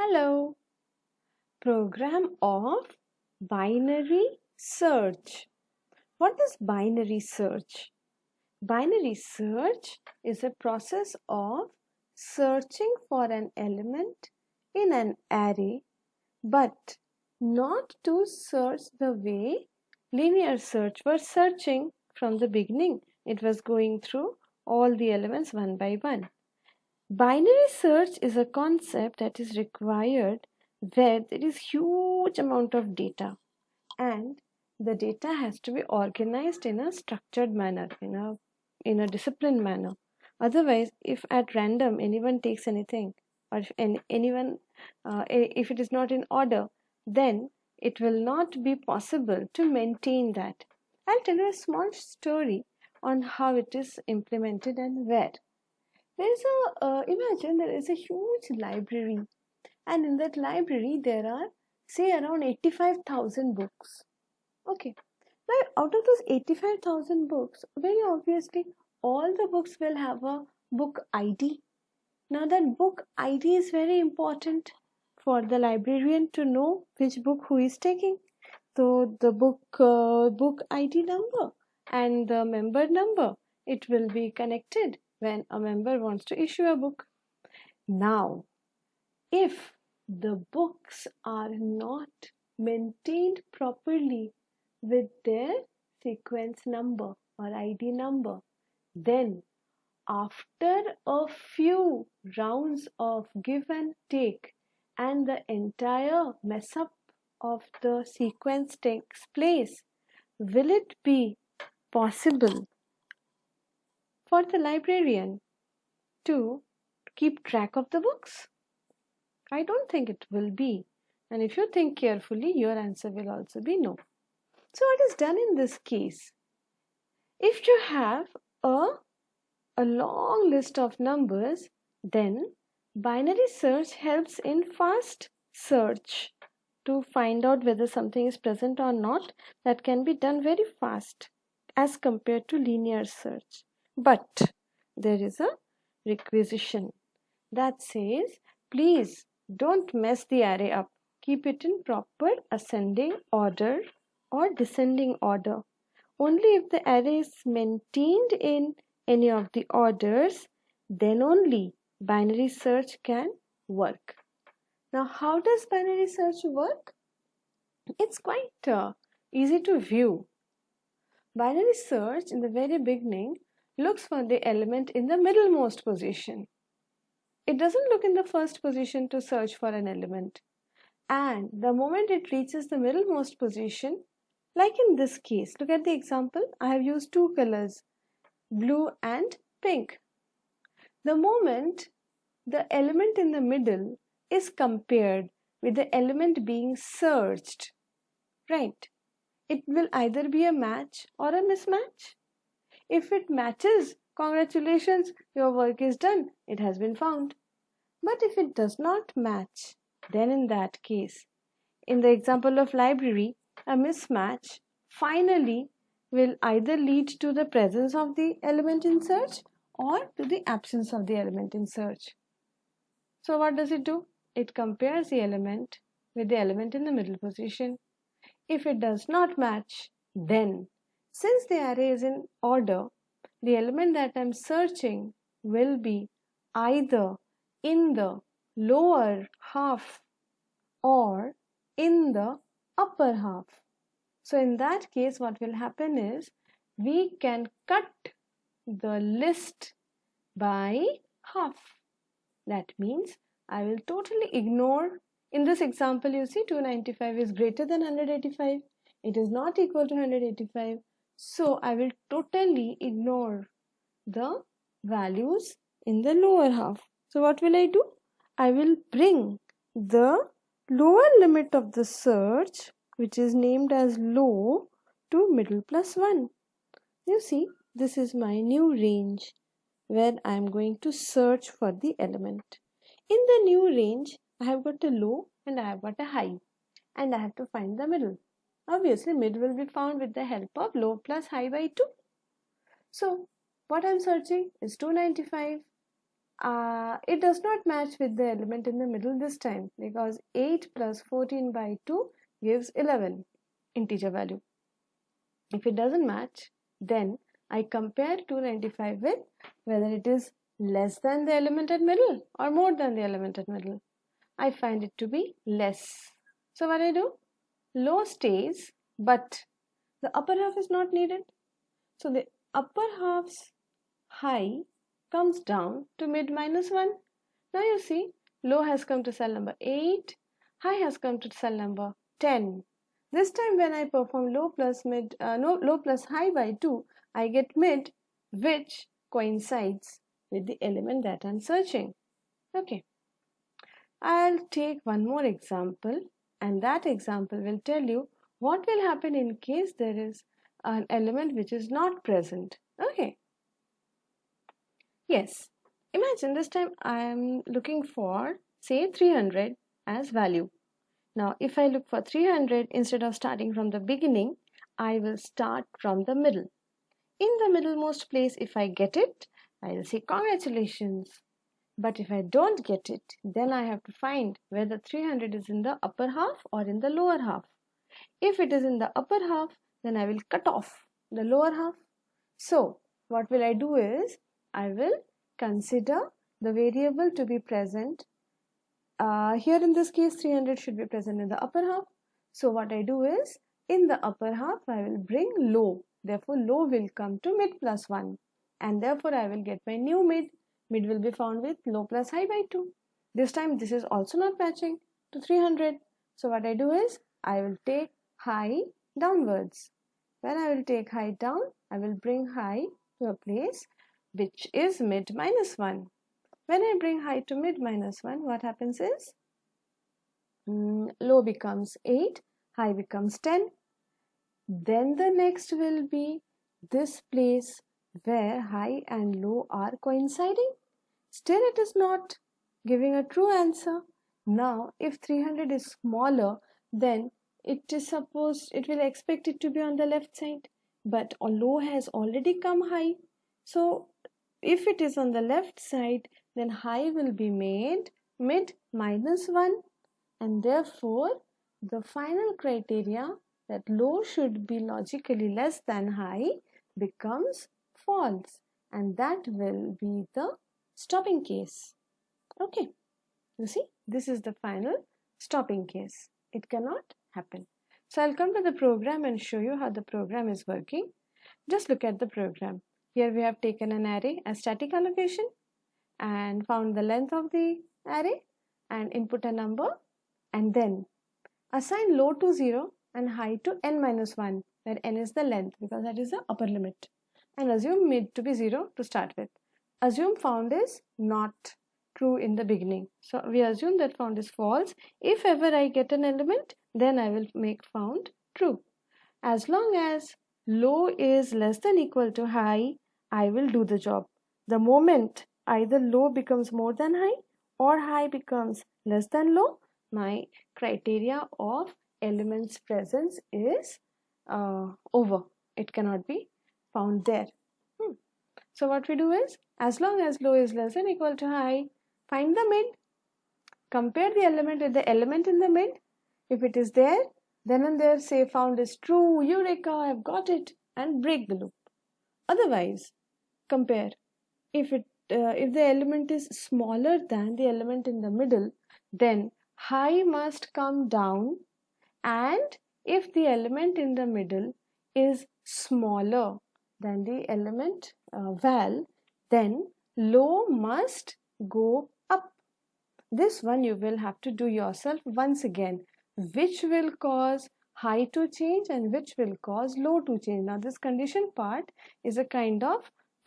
Hello, program of binary search. What is binary search? Binary search is a process of searching for an element in an array, but not to search the way linear search was searching from the beginning. It was going through all the elements one by one. Binary search is a concept that is required where there is huge amount of data and the data has to be organized in a structured manner, in a disciplined manner. Otherwise, if at random anyone takes anything, or if anyone if it is not in order, then it will not be possible to maintain that. I'll tell you a small story on how it is implemented and where. There's imagine there is a huge library, and in that library there are, say, around 85,000 books. Okay, now out of those 85,000 books, very obviously, all the books will have a book ID. Now, that book ID is very important for the librarian to know which book who is taking. So, the book ID number and the member number, it will be connected when a member wants to issue a book. Now, if the books are not maintained properly with their sequence number or ID number, then after a few rounds of give and take and the entire mess up of the sequence takes place, will it be possible for the librarian to keep track of the books? I don't think it will be. And if you think carefully, your answer will also be no. So what is done in this case? If you have a long list of numbers, then binary search helps in fast search to find out whether something is present or not. That can be done very fast as compared to linear search. But there is a requisition that says, please don't mess the array up. Keep it in proper ascending order or descending order. Only if the array is maintained in any of the orders, then only binary search can work. Now, how does binary search work? It's quite easy to view. Binary search in the very beginning looks for the element in the middlemost position. It doesn't look in the first position to search for an element. And the moment it reaches the middlemost position, like in this case, look at the example. I have used two colors, blue and pink. The moment the element in the middle is compared with the element being searched, right, it will either be a match or a mismatch. If it matches, congratulations, your work is done, it has been found. But if it does not match, then in that case, in the example of library, a mismatch finally will either lead to the presence of the element in search or to the absence of the element in search. So what does it do? It compares the element with the element in the middle position. If it does not match, then since the array is in order, the element that I'm searching will be either in the lower half or in the upper half. So in that case, what will happen is we can cut the list by half. That means I will totally ignore. In this example, you see 295 is greater than 185. It is not equal to 185. So I will totally ignore the values in the lower half. So what will I do? I will bring the lower limit of the search, which is named as low, to middle plus 1. You see, this is my new range where I am going to search for the element. In the new range, I have got a low and I have got a high, and I have to find the middle. Obviously, mid will be found with the help of low plus high by 2. So, what I am searching is 295. it does not match with the element in the middle this time, because 8 plus 14 by 2 gives 11 integer value. If it doesn't match, then I compare 295 with whether it is less than the element at middle or more than the element at middle. I find it to be less. So what I do? Low stays, but the upper half is not needed. So the upper half's high comes down to mid minus 1. Now you see, low has come to cell number 8, high has come to cell number 10. This time when I perform low plus low plus high by 2, I get mid, which coincides with the element that I'm searching. Okay. I'll take one more example, and that example will tell you what will happen in case there is an element which is not present. Okay. Yes. Imagine this time I am looking for, say, 300 as value. Now, if I look for 300, instead of starting from the beginning, I will start from the middle. In the middlemost place, if I get it, I will say congratulations. But if I don't get it, then I have to find whether 300 is in the upper half or in the lower half. If it is in the upper half, then I will cut off the lower half. So, what will I do is, I will consider the variable to be present. Here in this case, 300 should be present in the upper half. So what I do is, in the upper half, I will bring low. Therefore, low will come to mid plus 1. And therefore, I will get my new mid. Mid will be found with low plus high by 2. This time, this is also not matching to 300. So what I do is, I will take high downwards. When I will take high down, I will bring high to a place which is mid minus 1. When I bring high to mid minus 1, what happens is, low becomes 8, high becomes 10. Then the next will be this place where high and low are coinciding. Still it is not giving a true answer. Now, if 300 is smaller, then it will expect it to be on the left side. But low has already come high. So, if it is on the left side, then high will be made mid minus 1, and therefore the final criteria that low should be logically less than high becomes false, and that will be the stopping case. Okay, you see, this is the final stopping case. It cannot happen. So I'll come to the program and show you how the program is working. Just look at the program. Here we have taken an array as static allocation and found the length of the array and input a number, and then assign low to 0 and high to n minus 1, where n is the length because that is the upper limit, and assume mid to be 0 to start with. Assume found is not true in the beginning. So we assume that found is false. If ever I get an element, then I will make found true. As long as low is less than equal to high, I will do the job. The moment either low becomes more than high or high becomes less than low, my criteria of elements presence is over. It cannot be found there. So what we do is, as long as low is less than equal to high, find the mid, compare the element with the element in the mid. If it is there, then and there say found is true, eureka, I've got it, and break the loop. Otherwise, compare. If the element is smaller than the element in the middle, then high must come down, and if the element in the middle is smaller than the element val, then low must go up. This one you will have to do yourself once again, which will cause high to change and which will cause low to change. Now this condition part is a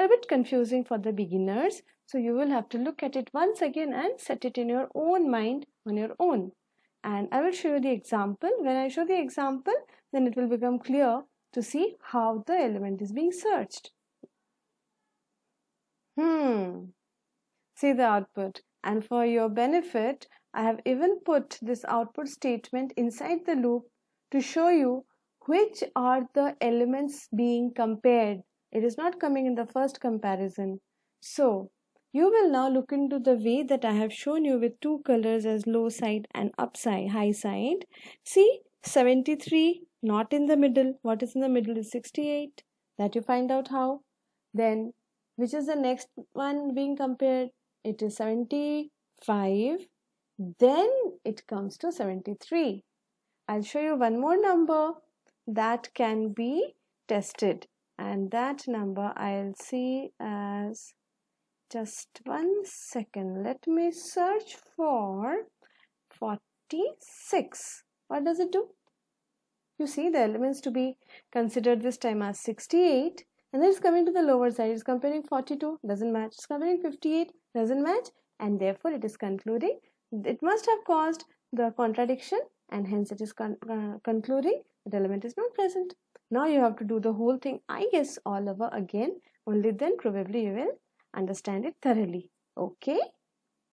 bit confusing for the beginners, so you will have to look at it once again and set it in your own mind on your own. And I will show you the example. When I show the example, then it will become clear to see how the element is being searched. See the output. And for your benefit, I have even put this output statement inside the loop to show you which are the elements being compared. It is not coming in the first comparison. So, You will now look into the way that I have shown you with two colors as low side and upside, high side. See, 73 not in the middle. What is in the middle is 68. That you find out how. Then, which is the next one being compared? It is 75. Then it comes to 73. I'll show you one more number that can be tested, and that number I'll see as, just 1 second, let me search for 46. What does it do? You see the elements to be considered this time as 68, and then it's coming to the lower side, it's comparing 42, doesn't match, it's comparing 58, doesn't match, and therefore it is concluding it must have caused the contradiction, and hence it is concluding that element is not present. Now you have to do the whole thing, I guess, all over again. Only then probably you will understand it thoroughly. Okay.